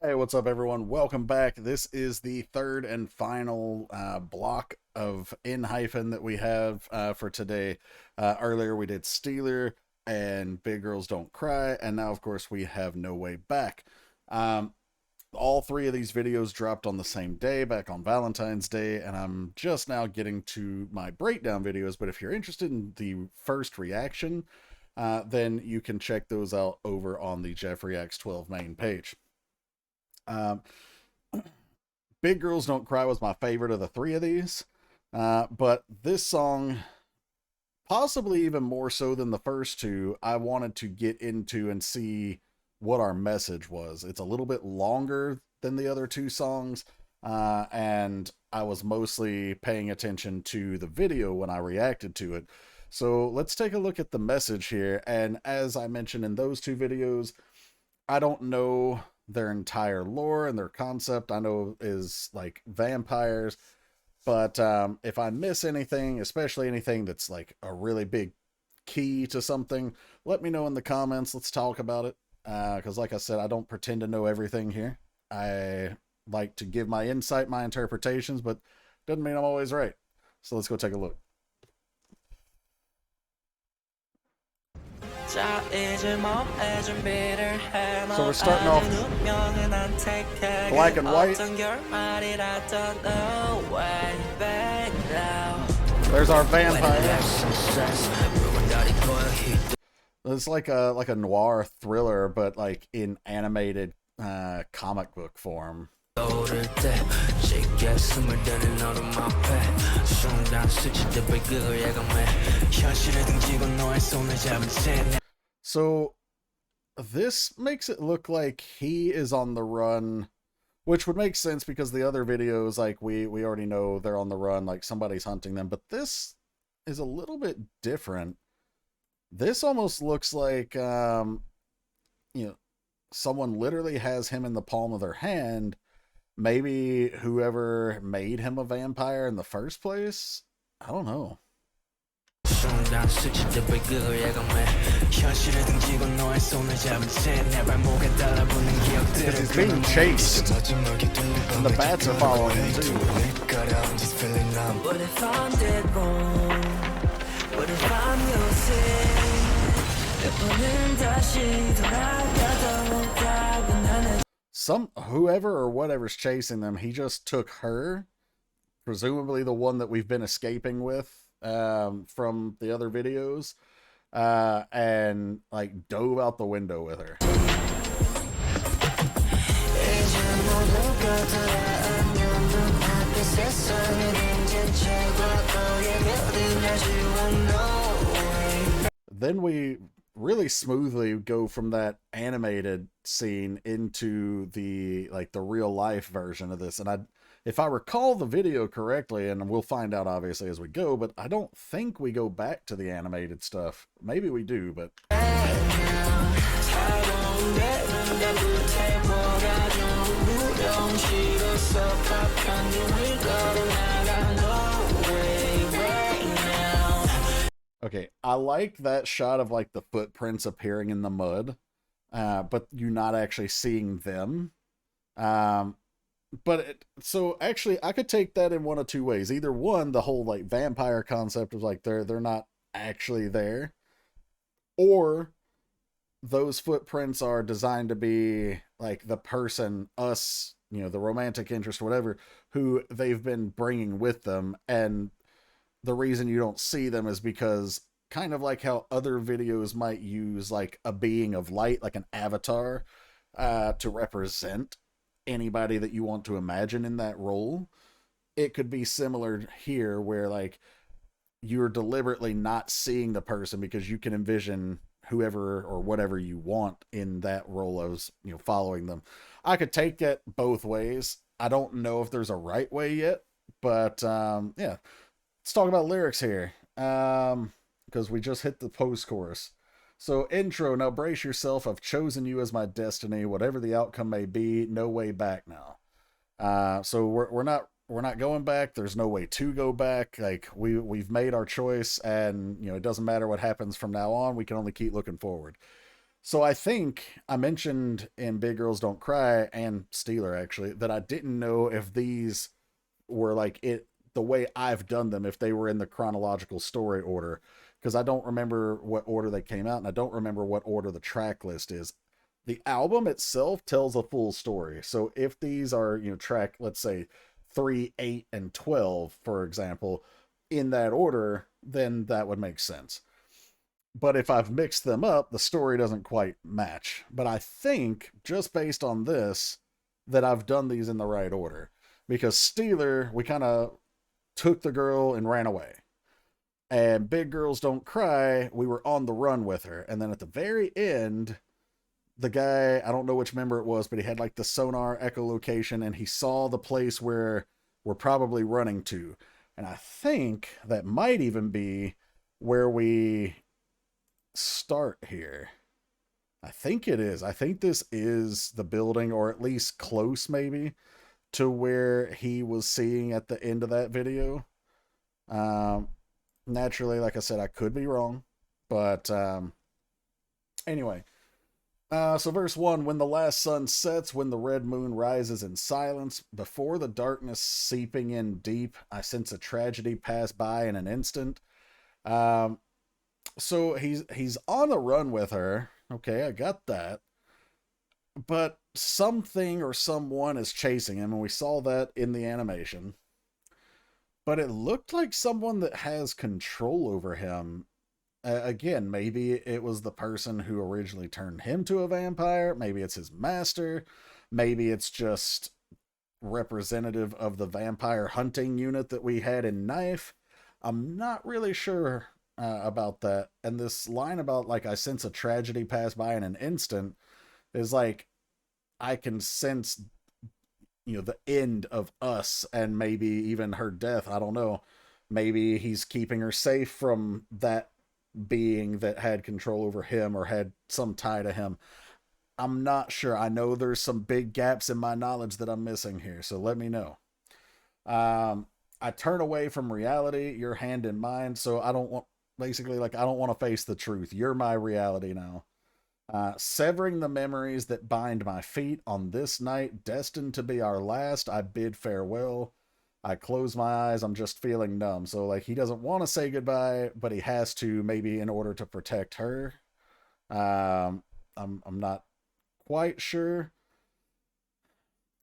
Hey, what's up, everyone? Welcome back. This is the third and final block of Enhyphen that we have for today. Earlier we did Stealer and Big Girls Don't Cry, and now, of course, we have No Way Back. All three of these videos dropped on the same day, back on Valentine's Day, and I'm just now getting to my breakdown videos, but if you're interested in the first reaction, then you can check those out over on the Jeff Reacts 12 main page. Big Girls Don't Cry was my favorite of the three of these, but this song, possibly even more so than the first two, I wanted to get into and see what our message was. It's a little bit longer than the other two songs, and I was mostly paying attention to the video when I reacted to it. So let's take a look at the message here, and as I mentioned in those two videos, I don't know their entire lore and their concept. I know is like vampires, but if I miss anything, especially anything that's like a really big key to something, let me know in the comments. Let's talk about it, because like I said, I don't pretend to know everything here. I like to give my insight, my interpretations, but doesn't mean I'm always right. So let's go take a look. So we're starting off black and white. There's our vampire. It's like a noir thriller, but like in animated comic book form. So this makes it look like he is on the run, which would make sense because the other videos, like we already know they're on the run, like somebody's hunting them, but this is a little bit different. This almost looks like someone literally has him in the palm of their hand. Maybe whoever made him a vampire in the first place? I don't know. Because he's being chased, and the bats are following him too. What if I'm dead wrong? What if I'm your sin? Whoever or whatever's chasing them, he just took her, presumably the one that we've been escaping with from the other videos, and like dove out the window with her. Then we really smoothly go from that animated scene into the real life version of this, and if I recall the video correctly, and we'll find out obviously as we go, but I don't think we go back to the animated stuff. Maybe we do, but okay, I like that shot of like the footprints appearing in the mud, but you're not actually seeing them. So actually I could take that in one of two ways. Either one, the whole like vampire concept of like they're not actually there, or those footprints are designed to be like the person, us, the romantic interest, whatever, who they've been bringing with them, and the reason you don't see them is because, kind of like how other videos might use like a being of light, like an avatar, to represent anybody that you want to imagine in that role. It could be similar here, where like you're deliberately not seeing the person because you can envision whoever or whatever you want in that role as following them. I could take it both ways. I don't know if there's a right way yet, but yeah, let's talk about lyrics here, because we just hit the post-chorus. So, intro, now brace yourself, I've chosen you as my destiny, whatever the outcome may be, no way back now. So we're not going back, there's no way to go back. Like, we've made our choice, and it doesn't matter what happens from now on, we can only keep looking forward. So I think I mentioned in Big Girls Don't Cry and Steeler actually that I didn't know if these were like it the way I've done them, if they were in the chronological story order, because I don't remember what order they came out and I don't remember what order the track list is. The album itself tells a full story. So if these are, track, let's say 3, 8, and 12, for example, in that order, then that would make sense. But if I've mixed them up, the story doesn't quite match. But I think, just based on this, that I've done these in the right order. Because Steeler, we kind of took the girl and ran away. And Big Girls Don't Cry, we were on the run with her. And then at the very end, the guy, I don't know which member it was, but he had like the sonar echolocation and he saw the place where we're probably running to. And I think that might even be where we start here. I think it is. I think this is the building, or at least close maybe to where he was seeing at the end of that video. Naturally, like I said, I could be wrong, but anyway. So verse 1, when the last sun sets, when the red moon rises in silence, before the darkness seeping in deep, I sense a tragedy pass by in an instant. So he's on the run with her. Okay, I got that. But something or someone is chasing him, and we saw that in the animation. But it looked like someone that has control over him. Again, maybe it was the person who originally turned him to a vampire. Maybe it's his master. Maybe it's just representative of the vampire hunting unit that we had in Knife. I'm not really sure about that. And this line about, like, I sense a tragedy pass by in an instant is like, I can sense, the end of us and maybe even her death. I don't know. Maybe he's keeping her safe from that being that had control over him or had some tie to him. I'm not sure. I know there's some big gaps in my knowledge that I'm missing here, so let me know. I turn away from reality, your hand in mine, so I don't want, basically, like, I don't want to face the truth. You're my reality now. Severing the memories that bind my feet on this night, destined to be our last, I bid farewell. I close my eyes, I'm just feeling numb. So, like, he doesn't want to say goodbye, but he has to, maybe in order to protect her. I'm not quite sure.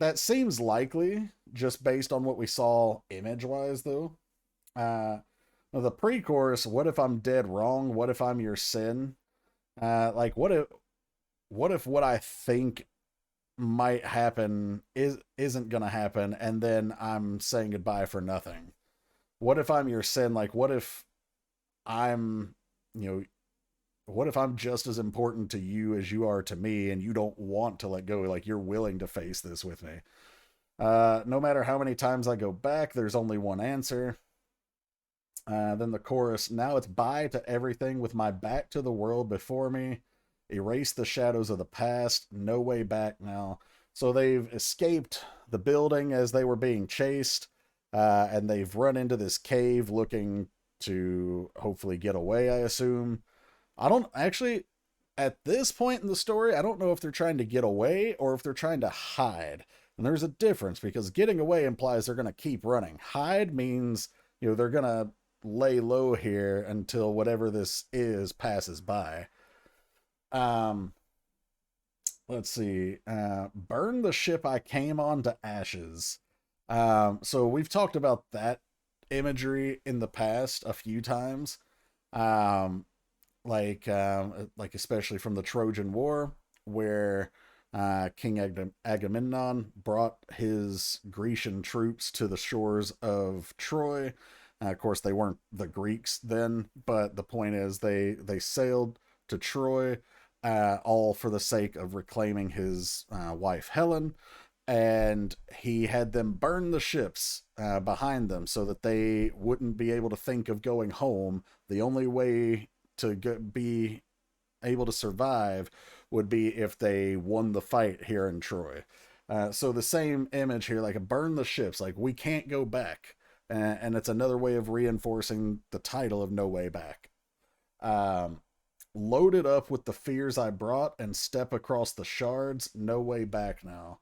That seems likely, just based on what we saw image-wise, though. The pre-chorus, what if I'm dead wrong? What if I'm your sin? Like, what if what I think might happen isn't gonna happen, and then I'm saying goodbye for nothing? What if I'm your sin? Like, I'm, you know, what if I'm just as important to you as you are to me, and you don't want to let go? Like, you're willing to face this with me. No matter how many times I go back, there's only one answer. Then the chorus, now it's bye to everything with my back to the world before me. Erase the shadows of the past, no way back now. So they've escaped the building as they were being chased, and they've run into this cave looking to hopefully get away, I assume. I don't actually, at this point in the story, I don't know if they're trying to get away or if they're trying to hide. And there's a difference, because getting away implies they're going to keep running. Hide means, they're going to lay low here until whatever this is passes by. Let's see. Burn the ship I came on to ashes. So we've talked about that imagery in the past a few times. Like especially from the Trojan War, where King Agamemnon brought his Grecian troops to the shores of Troy. Of course, they weren't the Greeks then, but the point is they sailed to Troy, all for the sake of reclaiming his wife Helen, and he had them burn the ships behind them so that they wouldn't be able to think of going home. The only way to be able to survive would be if they won the fight here in Troy. So the same image here, like, burn the ships, like, we can't go back. And it's another way of reinforcing the title of No Way Back. load it up with the fears I brought and step across the shards. No way back now.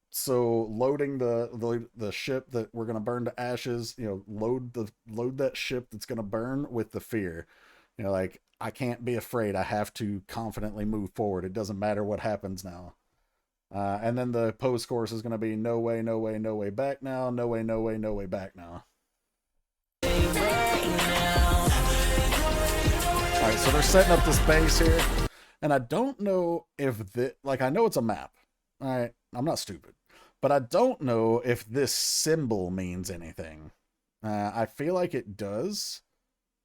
So loading the ship that we're gonna burn to ashes, load that ship that's gonna burn with the fear. Like, I can't be afraid. I have to confidently move forward. It doesn't matter what happens now. And then the post chorus is gonna be no way, no way, no way back now. No way, no way, no way back now. All right, so they're setting up this base here, and I don't know if I know it's a map. All right, I'm not stupid. But I don't know if this symbol means anything. I feel like it does.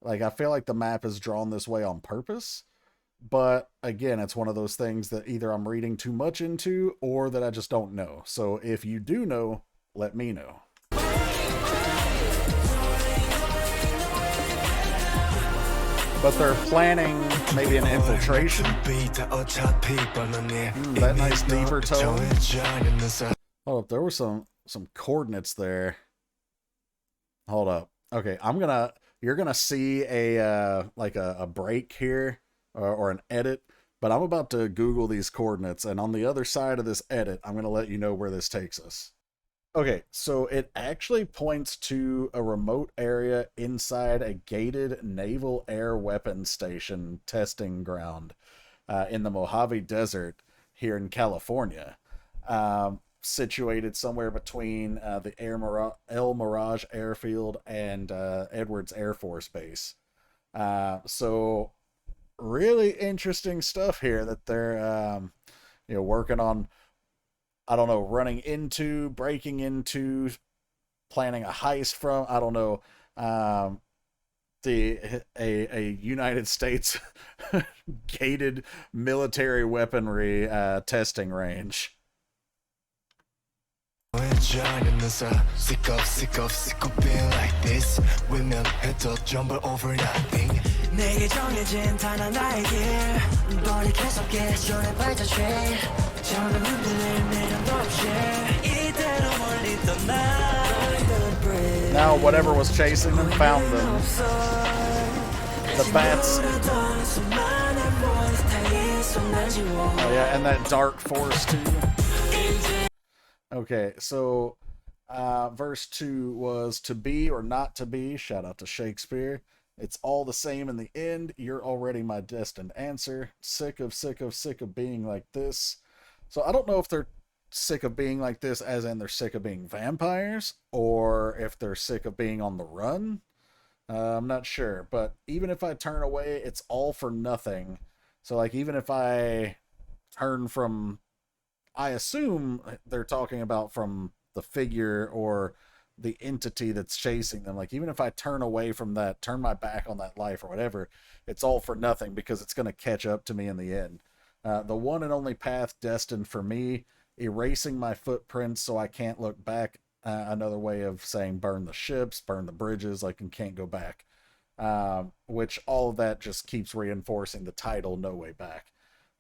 Like, I feel like the map is drawn this way on purpose. But, again, it's one of those things that either I'm reading too much into or that I just don't know. So, if you do know, let me know. But they're planning maybe an infiltration. That nice deeper tone. Hold up, there were some coordinates there. Hold up. Okay, you're gonna see a break here or an edit, but I'm about to Google these coordinates, and on the other side of this edit, I'm gonna let you know where this takes us. Okay, so it actually points to a remote area inside a gated naval air weapons station testing ground in the Mojave Desert here in California. Situated somewhere between the El Mirage Airfield and Edwards Air Force Base. So really interesting stuff here that they're working on. I don't know, running into, breaking into, planning a heist from. I don't know. A United States gated military weaponry testing range. Sick of being like this. Women head to jumble over nothing. 내게 정해진 단 하나의 길. 머리 계속해 전에 발자취. 저는 흔들릴 미련도 없이 이대로 멀리 떠나. Now whatever was chasing them found them. The bats. Oh yeah, and that dark force too. Okay, so verse 2 was to be or not to be. Shout out to Shakespeare. It's all the same in the end. You're already my destined answer. Sick of being like this. So I don't know if they're sick of being like this as in they're sick of being vampires or if they're sick of being on the run. I'm not sure. But even if I turn away, it's all for nothing. So like even if I turn from... I assume they're talking about from the figure or the entity that's chasing them. Like, even if I turn away from that, turn my back on that life or whatever, it's all for nothing because it's going to catch up to me in the end. The one and only path destined for me, erasing my footprints so I can't look back. Another way of saying burn the ships, burn the bridges, like, and can't go back. Which all of that just keeps reinforcing the title, No Way Back.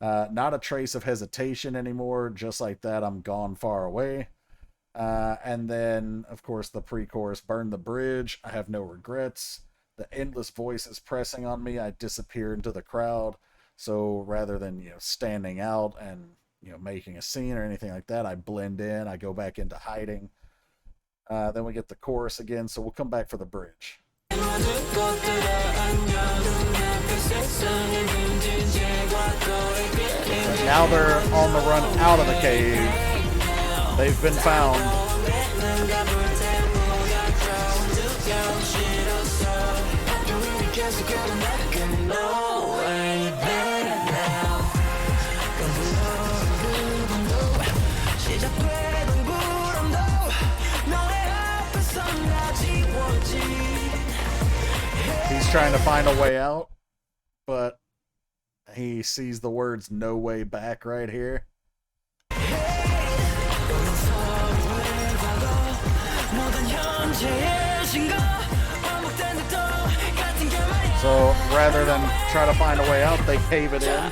Not a trace of hesitation anymore. Just like that, I'm gone far away. And then, of course, the pre-chorus, burn the bridge. I have no regrets. The endless voices pressing on me. I disappear into the crowd. So rather than, standing out and, making a scene or anything like that, I blend in. I go back into hiding. Then we get the chorus again. So we'll come back for the bridge. Now they're on the run out of the cave. They've been found. He's trying to find a way out, but he sees the words "no way back" right here. So rather than try to find a way out, they cave it in.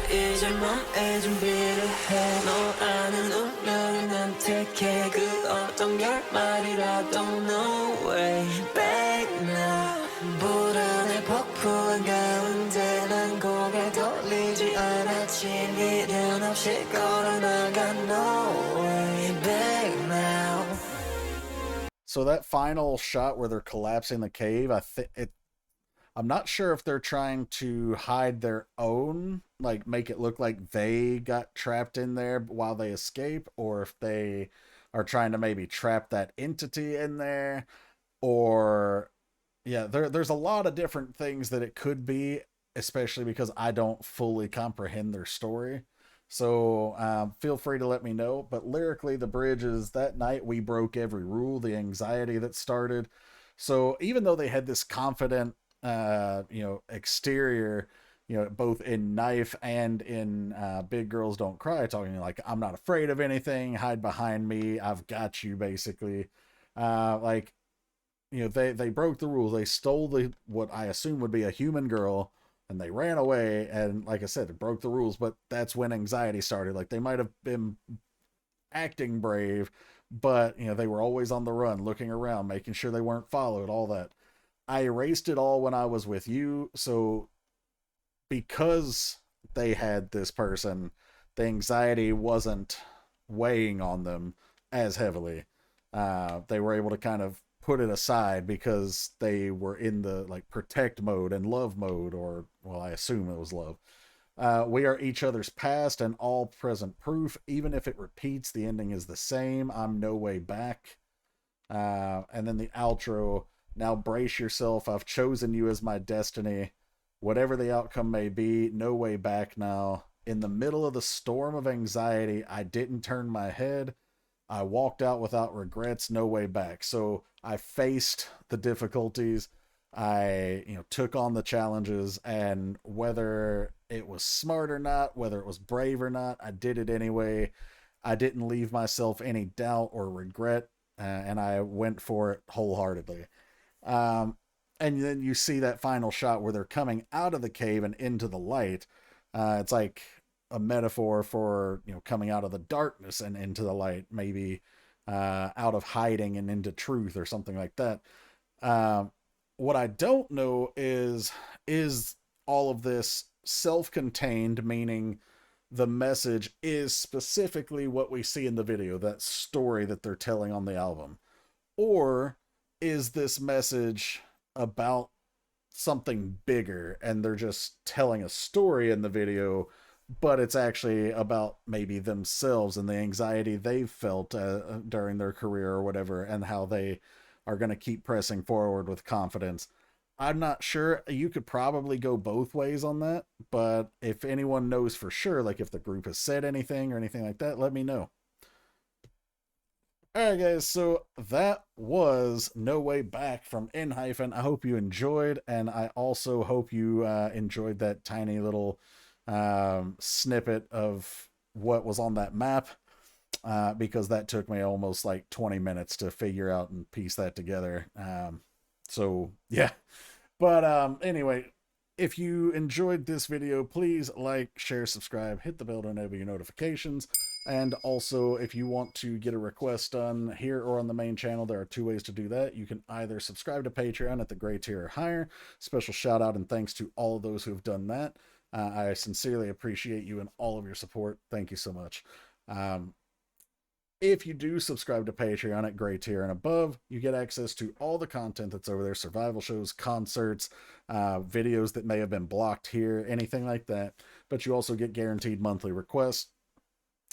check out and I got no way back now. So that final shot where they're collapsing the cave, I'm not sure if they're trying to hide their own, like make it look like they got trapped in there while they escape, or if they are trying to maybe trap that entity in there, or yeah, there's a lot of different things that it could be, especially because I don't fully comprehend their story. So feel free to let me know. But lyrically, the bridge is that night we broke every rule, the anxiety that started. So even though they had this confident, exterior, both in Knife and in Big Girls Don't Cry, talking like, I'm not afraid of anything, hide behind me, I've got you, basically. Like, they broke the rules. They stole what I assume would be a human girl, and they ran away. And like I said, it broke the rules. But that's when anxiety started. Like, they might have been acting brave, but they were always on the run, looking around, making sure they weren't followed. All that. I erased it all when I was with you. So because they had this person, the anxiety wasn't weighing on them as heavily. They were able to kind of put it aside because they were in the like protect mode and love mode, or well, I assume it was love. We are each other's past and all present proof. Even if it repeats, the ending is the same. I'm no way back. And then the outro. Now brace yourself. I've chosen you as my destiny. Whatever the outcome may be, no way back now. In the middle of the storm of anxiety, I didn't turn my head. I walked out without regrets, no way back. So I faced the difficulties. I, took on the challenges, and whether it was smart or not, whether it was brave or not, I did it anyway. I didn't leave myself any doubt or regret, and I went for it wholeheartedly. And then you see that final shot where they're coming out of the cave and into the light. It's like a metaphor for coming out of the darkness and into the light, maybe out of hiding and into truth or something like that. What I don't know is all of this self-contained, meaning the message is specifically what we see in the video, that story that they're telling on the album, or is this message about something bigger and they're just telling a story in the video, but it's actually about maybe themselves and the anxiety they've felt during their career or whatever, and how they are going to keep pressing forward with confidence. I'm not sure. You could probably go both ways on that, but if anyone knows for sure, like if the group has said anything or anything like that, let me know. Alright guys, so that was No Way Back from Enhyphen. I hope you enjoyed, and I also hope you enjoyed that tiny little snippet of what was on that map, because that took me almost like 20 minutes to figure out and piece that together. So yeah, but anyway, if you enjoyed this video, please like, share, subscribe, hit the bell to enable your notifications. And also, if you want to get a request done here or on the main channel, there are two ways to do that. You can either subscribe to Patreon at the gray tier or higher. Special shout out and thanks to all of those who have done that. I sincerely appreciate you and all of your support. Thank you so much. If you do subscribe to Patreon at gray tier and above, you get access to all the content that's over there: survival shows, concerts, videos that may have been blocked here, anything like that. But you also get guaranteed monthly requests.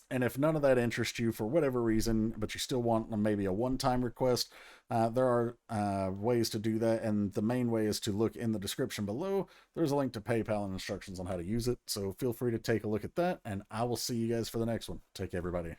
And if none of that interests you for whatever reason, but you still want maybe a one-time request, there are ways to do that. And the main way is to look in the description below. There's a link to PayPal and instructions on how to use it. So feel free to take a look at that. And I will see you guys for the next one. Take care, everybody.